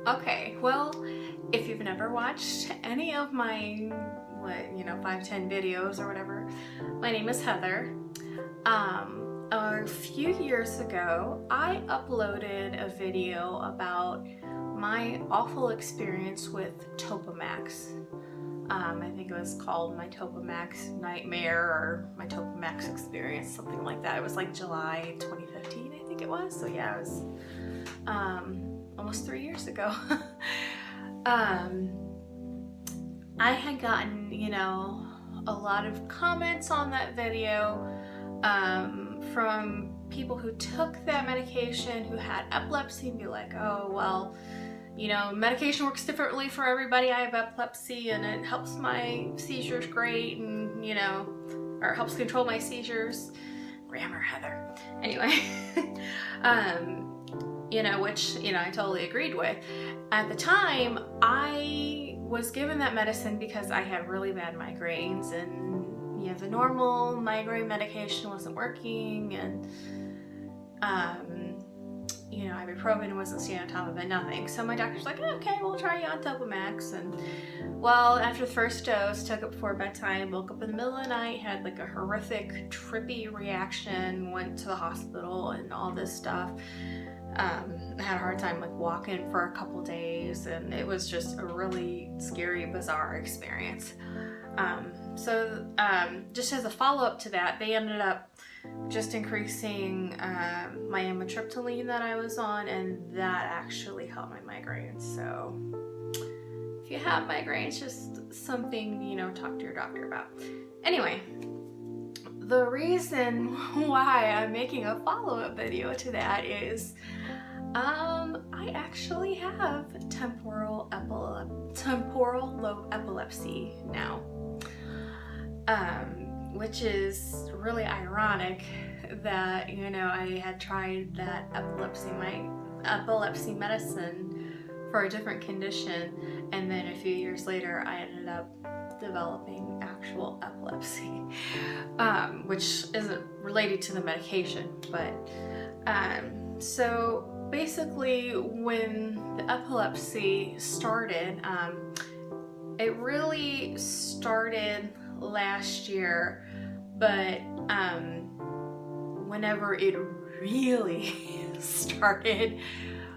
Okay, well, if you've never watched any of my, 5-10 videos or whatever, my name is Heather. A few years ago, I uploaded a video about my awful experience with Topamax. I think it was called my Topamax nightmare or my Topamax experience, something like that. It was like July 2015, I think it was. So yeah, it was almost 3 years ago. I had gotten, a lot of comments on that video from people who took that medication who had epilepsy and be like, oh, well, medication works differently for everybody. I have epilepsy and it helps my seizures great and, or helps control my seizures. Grammar, Heather. Anyway, which, I totally agreed with. At the time, I was given that medicine because I had really bad migraines and, the normal migraine medication wasn't working and, ibuprofen wasn't staying on top of it, nothing. So my doctor's like, okay, we'll try you on Topamax. And well, after the first dose, took it before bedtime, woke up in the middle of the night, had like a horrific, trippy reaction, went to the hospital and all this stuff. I had a hard time walking for a couple days, and it was just a really scary, bizarre experience. Just as a follow-up to that, they ended up just increasing my amitriptyline that I was on, and that actually helped my migraines. So if you have migraines, just something, talk to your doctor about. Anyway, the reason why I'm making a follow-up video to that is I actually have temporal lobe epilepsy now, which is really ironic that, I had tried that epilepsy medicine for a different condition, and then a few years later I ended up developing actual epilepsy, which isn't related to the medication, but so basically when the epilepsy started, it really started last year, but whenever it really started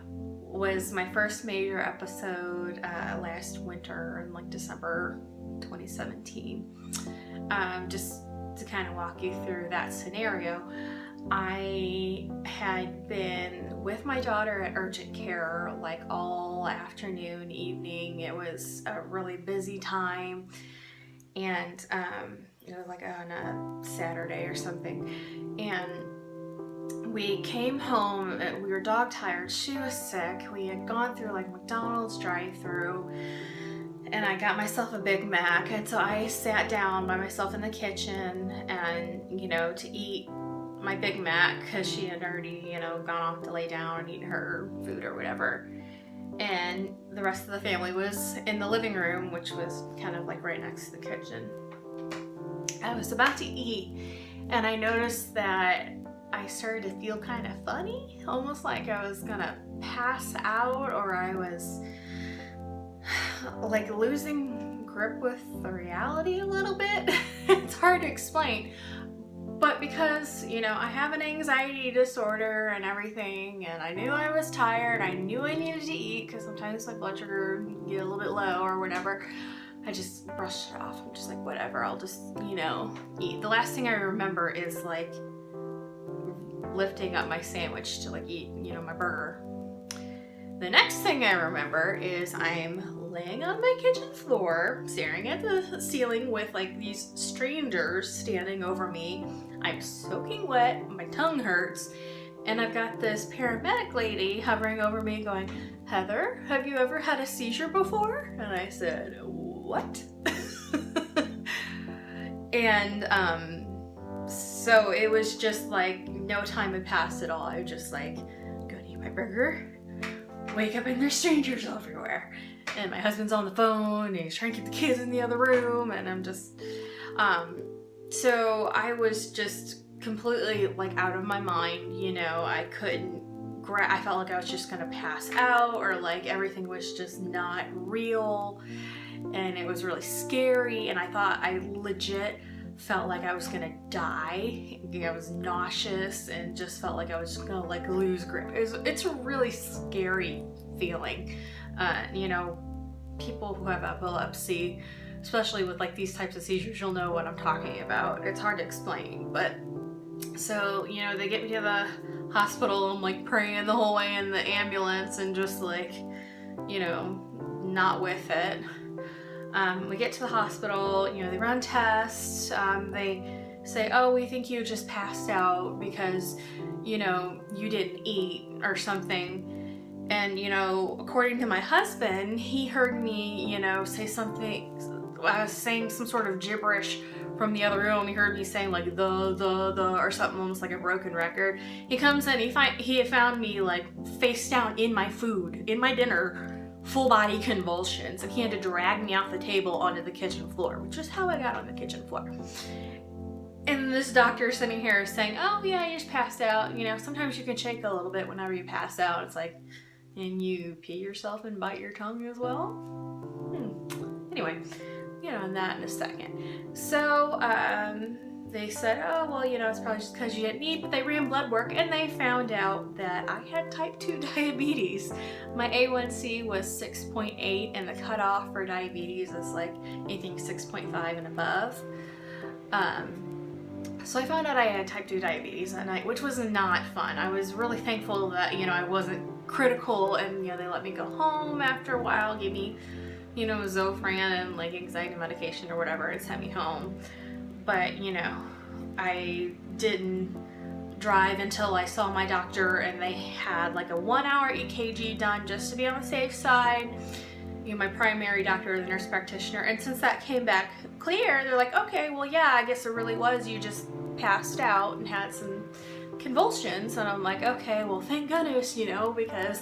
was my first major episode last winter in December 2017. Just to kind of walk you through that scenario, I had been with my daughter at urgent care all afternoon, evening. It was a really busy time, and it was on a Saturday or something, and we came home and we were dog tired. She was sick. We had gone through McDonald's drive-through, and I got myself a Big Mac, and so I sat down by myself in the kitchen and to eat my Big Mac because she had already gone off to lay down and eat her food or whatever, and the rest of the family was in the living room, which was kind of right next to the kitchen. I was about to eat, and I noticed that I started to feel kind of funny, almost like I was gonna pass out, or I was losing grip with the reality a little bit. It's hard to explain, but because I have an anxiety disorder and everything, and I knew I was tired, I knew I needed to eat because sometimes my blood sugar get a little bit low or whatever, I just brushed it off. I'm just whatever, I'll just eat. The last thing I remember is lifting up my sandwich to eat my burger. The next thing I remember is I'm laying on my kitchen floor staring at the ceiling with these strangers standing over me. I'm soaking wet, my tongue hurts, and I've got this paramedic lady hovering over me going, Heather, have you ever had a seizure before? And I said, what? And so it was just no time had passed at all. I was just go to eat my burger, wake up and there's strangers everywhere, and my husband's on the phone and he's trying to keep the kids in the other room, and I'm just so I was just completely out of my mind. I couldn't I felt like I was just gonna pass out, or like everything was just not real, and it was really scary, and I thought I legit felt like I was gonna die. I was nauseous and just felt like I was just gonna like lose grip. It's a really scary feeling. You know, people who have epilepsy, especially with like these types of seizures, you'll know what I'm talking about. It's hard to explain, but so, you know, they get me to the hospital. I'm like praying the whole way in the ambulance and just like, you know, not with it. We get to the hospital, you know, they run tests. They say, oh, we think you just passed out because, you know, you didn't eat or something. And, you know, according to my husband, he heard me, you know, say something. I was saying some sort of gibberish from the other room. He heard me saying like the or something, almost like a broken record. He comes in, he had found me like face down in my food, in my dinner, full body convulsions, and he had to drag me off the table onto the kitchen floor, which is how I got on the kitchen floor. And this doctor sitting here saying, oh yeah, you just passed out. You know, sometimes you can shake a little bit whenever you pass out. It's like, and you pee yourself and bite your tongue as well? Anyway, you know, on that in a second. So, they said, oh, well, you know, it's probably just because you didn't eat, but they ran blood work and they found out that I had type 2 diabetes. My A1C was 6.8 and the cutoff for diabetes is like anything 6.5 and above. So I found out I had type 2 diabetes that night, which was not fun. I was really thankful that, you know, I wasn't critical and, you know, they let me go home after a while, gave me, you know, Zofran and like anxiety medication or whatever, and sent me home. But, you know, I didn't drive until I saw my doctor, and they had like a 1-hour EKG done just to be on the safe side. You know, my primary doctor, the nurse practitioner, and since that came back clear, they're like, okay, well, yeah, I guess it really was, you just passed out and had some convulsions. And I'm like, okay, well, thank goodness, you know, because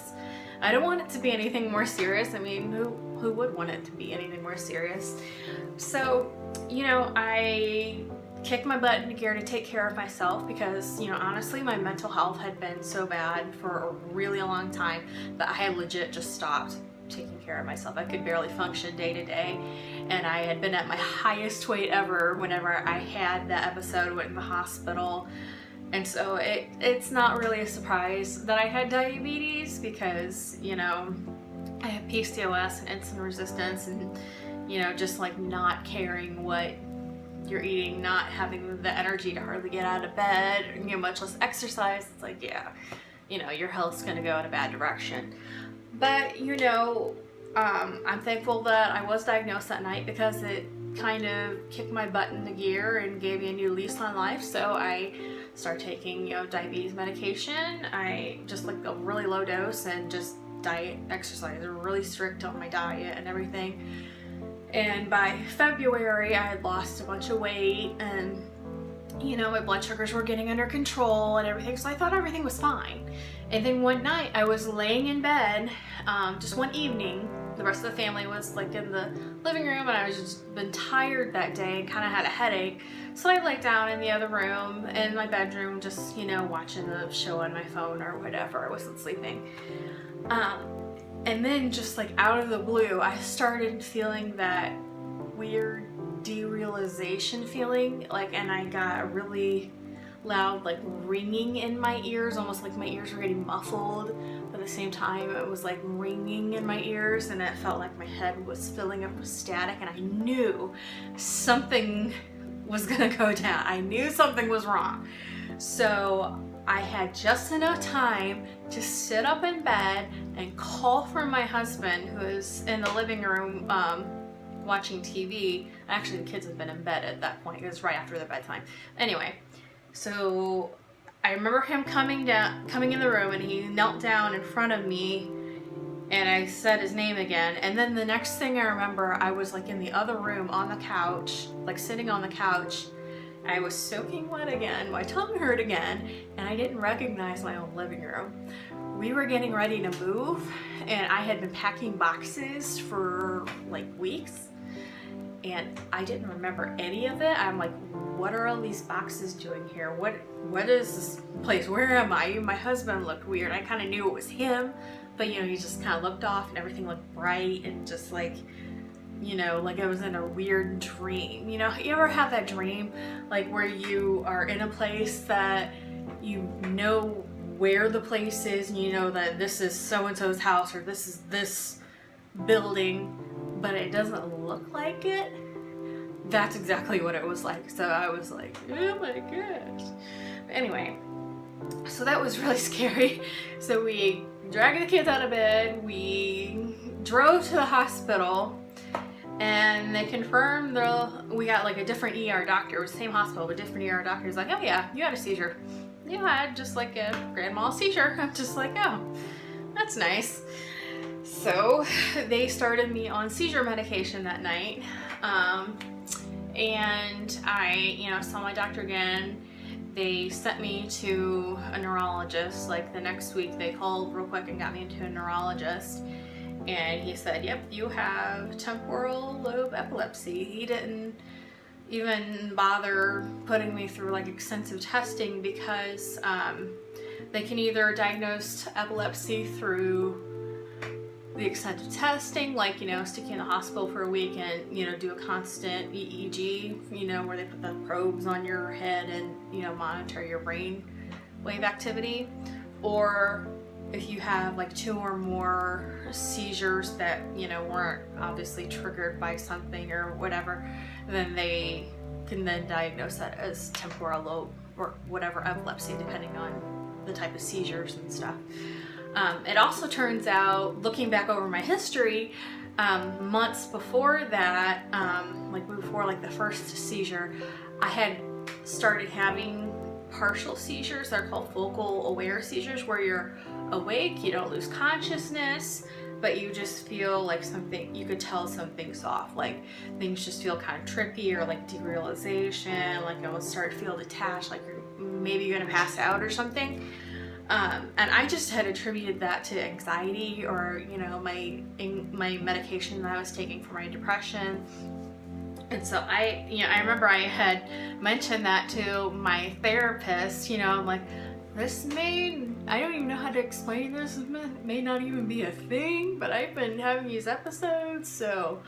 I don't want it to be anything more serious. I mean, who would want it to be anything more serious? So, you know, I kicked my butt into gear to take care of myself because, you know, honestly, my mental health had been so bad for a really long time that I had legit just stopped taking care of myself. I could barely function day to day, and I had been at my highest weight ever whenever I had that episode, went in the hospital. And so it's not really a surprise that I had diabetes because, you know, I have PCOS and insulin resistance, and, you know, just like not caring what you're eating, not having the energy to hardly get out of bed, you know, much less exercise. It's like, yeah, you know, your health's gonna go in a bad direction. But, you know, I'm thankful that I was diagnosed that night because it kind of kicked my butt into gear and gave me a new lease on life. So I started taking, you know, diabetes medication. I just like a really low dose and just diet, exercise, really strict on my diet and everything. And by February, I had lost a bunch of weight and, you know, my blood sugars were getting under control and everything. So I thought everything was fine. And then one night I was laying in bed, just one evening. The rest of the family was like in the living room, and I was just been tired that day and kind of had a headache. So I laid down in the other room in my bedroom, just, you know, watching the show on my phone or whatever. I wasn't sleeping. And then just like out of the blue, I started feeling that weird derealization feeling, like, and I got a really loud like ringing in my ears, almost like my ears were getting muffled, but at the same time it was like ringing in my ears, and it felt like my head was filling up with static, and I knew something was gonna go down. I knew something was wrong. So I had just enough time to sit up in bed and call for my husband, who is in the living room watching TV. Actually, the kids had been in bed at that point. It was right after their bedtime. Anyway, so I remember him coming in the room, and he knelt down in front of me, and I said his name again. And then the next thing I remember, I was like in the other room on the couch, like sitting on the couch. I was soaking wet again, my tongue hurt again, and I didn't recognize my own living room. We were getting ready to move, and I had been packing boxes for like weeks, and I didn't remember any of it. I'm like what are all these boxes doing here? What is this place? Where am I? My husband looked weird. I kind of knew it was him, but you know, he just kind of looked off and everything looked bright and just like, you know, like I was in a weird dream. You know, you ever have that dream like where you are in a place that you know where the place is, and you know that this is so-and-so's house or this is this building, but it doesn't look like it? That's exactly what it was like. So I was like, oh my gosh. But anyway, so that was really scary. So we dragged the kids out of bed, we drove to the hospital, and they confirmed we got like a different ER doctor. It was the same hospital, but different ER doctor. He's like, oh yeah, you had a seizure. You had just like a grand mal seizure. I'm just like, oh, that's nice. So they started me on seizure medication that night. And I, you know, saw my doctor again. They sent me to a neurologist. Like the next week they called real quick and got me into a neurologist. And he said, yep, you have temporal lobe epilepsy. He didn't even bother putting me through like extensive testing because they can either diagnose epilepsy through the extent of testing, like, you know, stick you in the hospital for a week and, you know, do a constant EEG, you know, where they put the probes on your head and, you know, monitor your brain wave activity. Or if you have like 2 or more seizures that, you know, weren't obviously triggered by something or whatever, then they can then diagnose that as temporal lobe or whatever epilepsy, depending on the type of seizures and stuff. It also turns out, looking back over my history, months before that, like before like the first seizure, I had started having partial seizures. They're called focal aware seizures, where you're awake, you don't lose consciousness, but you just feel like something, you could tell something's off. Like things just feel kind of trippy, or like derealization, like I would start to feel detached, like maybe you're gonna pass out or something. And I just had attributed that to anxiety, or, you know, my medication that I was taking for my depression. And so I remember I had mentioned that to my therapist. You know, I'm like, I don't even know how to explain this. It may not even be a thing, but I've been having these episodes, so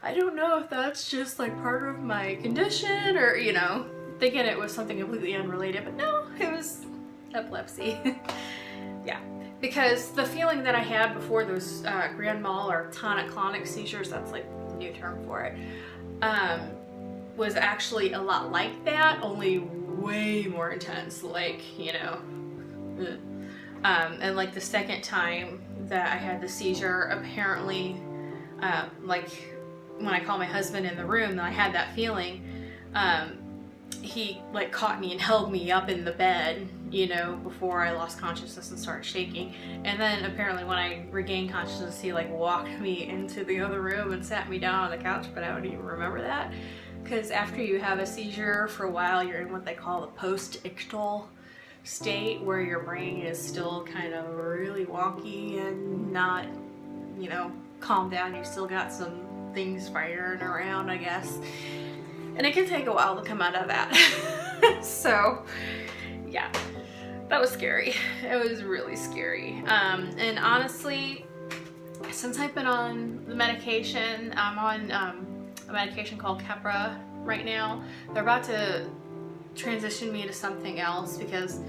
I don't know if that's just like part of my condition, or, you know, thinking it was something completely unrelated, but no, it was epilepsy. Yeah, because the feeling that I had before those grand mal or tonic clonic seizures, that's like a new term for it, was actually a lot like that, only way more intense, like, you know. And like the second time that I had the seizure, apparently, like when I called my husband in the room and I had that feeling, he like caught me and held me up in the bed, you know, before I lost consciousness and started shaking. And then apparently when I regained consciousness, he like walked me into the other room and sat me down on the couch, but I don't even remember that. Because after you have a seizure for a while, you're in what they call the post-ictal state, where your brain is still kind of really wonky and not, you know, calmed down. You still got some things firing around, I guess. And it can take a while to come out of that. So, yeah, that was scary. It was really scary. And honestly, since I've been on the medication, I'm on a medication called Keppra right now. They're about to transition me to something else because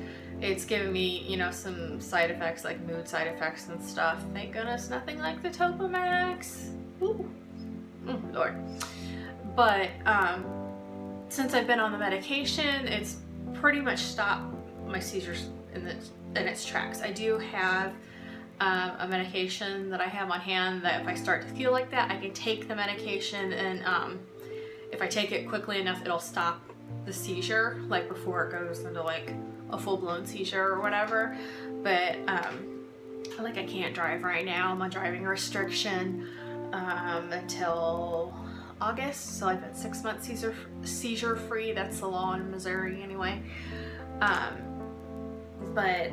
it's giving me, you know, some side effects, like mood side effects and stuff. Thank goodness nothing like the Topamax. Ooh. Lord. But since I've been on the medication, it's pretty much stopped my seizures in its tracks. I do have a medication that I have on hand that if I start to feel like that, I can take the medication, and if I take it quickly enough, it'll stop the seizure, like before it goes into like a full-blown seizure or whatever. But like I can't drive right now. I'm on driving restriction until August, so I've been 6 months seizure free. That's the law in Missouri anyway. But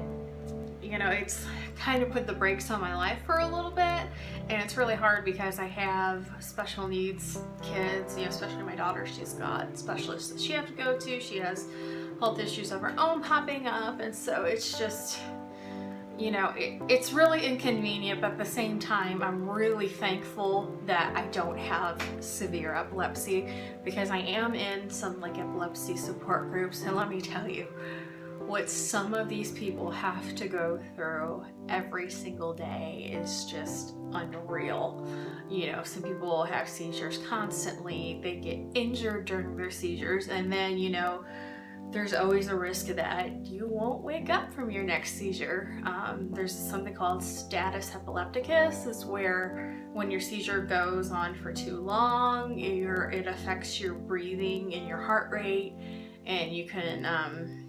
you know, it's kind of put the brakes on my life for a little bit, and it's really hard because I have special needs kids, you know, especially my daughter. She's got specialists that she has to go to. She has health issues of her own popping up, and so it's just, you know, it's really inconvenient, but at the same time, I'm really thankful that I don't have severe epilepsy, because I am in some like epilepsy support groups, and let me tell you, what some of these people have to go through every single day is just unreal. You know, some people have seizures constantly, they get injured during their seizures, and then, you know, there's always a risk that you won't wake up from your next seizure. There's something called status epilepticus. It's where when your seizure goes on for too long, it affects your breathing and your heart rate, and you can,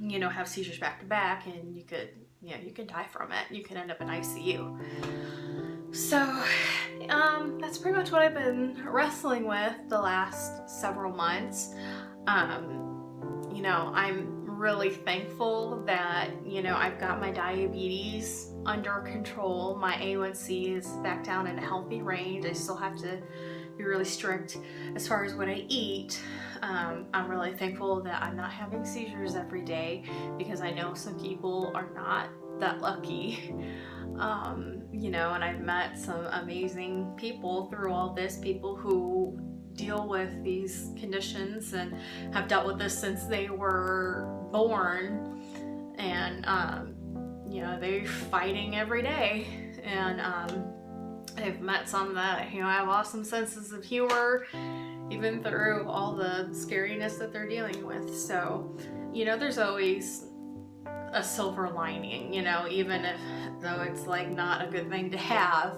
you know, have seizures back to back, and you could die from it. You can end up in ICU. So that's pretty much what I've been wrestling with the last several months. You know, I'm really thankful that, you know, I've got my diabetes under control. My A1C is back down in a healthy range. I still have to be really strict as far as what I eat. I'm really thankful that I'm not having seizures every day, because I know some people are not that lucky. You know, and I've met some amazing people through all this, people who deal with these conditions and have dealt with this since they were born, and you know, they're fighting every day, and I've met some that, you know, have awesome senses of humor even through all the scariness that they're dealing with. So, you know, there's always a silver lining, you know, even if though it's like not a good thing to have,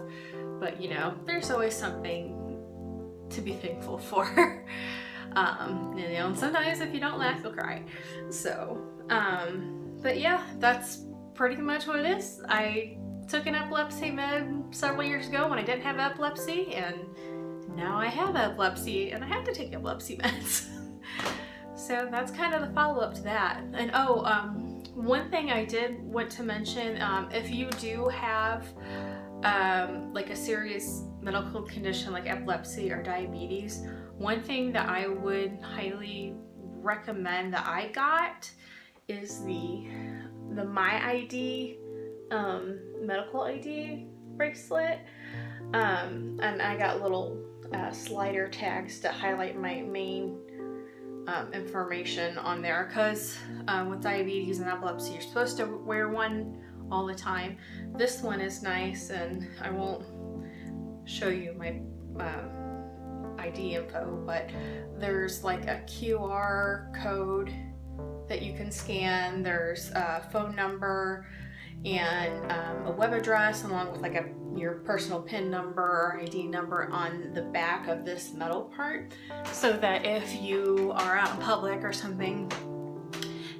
but you know, there's always something to be thankful for. You know, and sometimes if you don't laugh, you'll cry. So, but yeah, that's pretty much what it is. I took an epilepsy med several years ago when I didn't have epilepsy, and now I have epilepsy and I have to take epilepsy meds. So that's kind of the follow-up to that. And one thing I did want to mention, if you do have like a serious medical condition like epilepsy or diabetes, one thing that I would highly recommend that I got is the MyID medical ID bracelet, and I got little slider tags to highlight my main information on there, because with diabetes and epilepsy, you're supposed to wear one all the time. This one is nice, and I won't show you my ID info, but there's like a QR code that you can scan. There's a phone number and a web address, along with like your personal PIN number or ID number on the back of this metal part, so that if you are out in public or something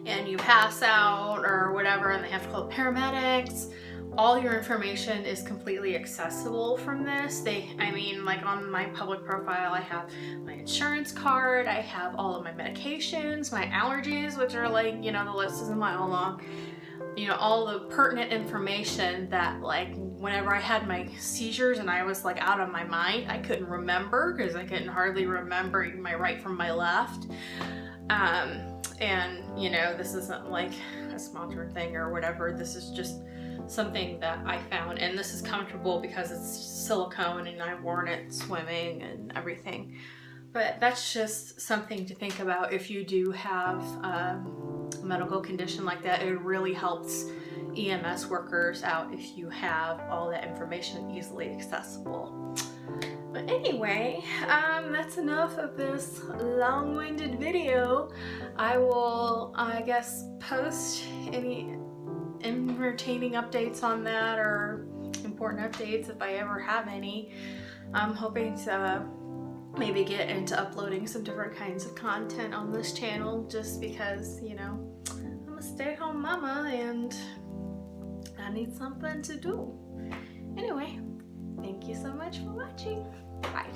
and you pass out or whatever and they have to call paramedics, all your information is completely accessible from this. I mean, like on my public profile, I have my insurance card, I have all of my medications, my allergies, which are like, you know, the list is a mile long. You know, all the pertinent information that, like, whenever I had my seizures and I was like out of my mind, I couldn't remember, because I couldn't hardly remember my right from my left. And you know, this isn't like a sponsored thing or whatever. This is just something that I found, and this is comfortable because it's silicone and I've worn it swimming and everything. But that's just something to think about if you do have a medical condition like that. It really helps EMS workers out if you have all that information easily accessible. But anyway, that's enough of this long-winded video. I will, I guess, post any entertaining updates on that, or important updates if I ever have any. I'm hoping to maybe get into uploading some different kinds of content on this channel, just because, you know, I'm a stay-at-home mama and I need something to do. Anyway, thank you so much for watching. Bye.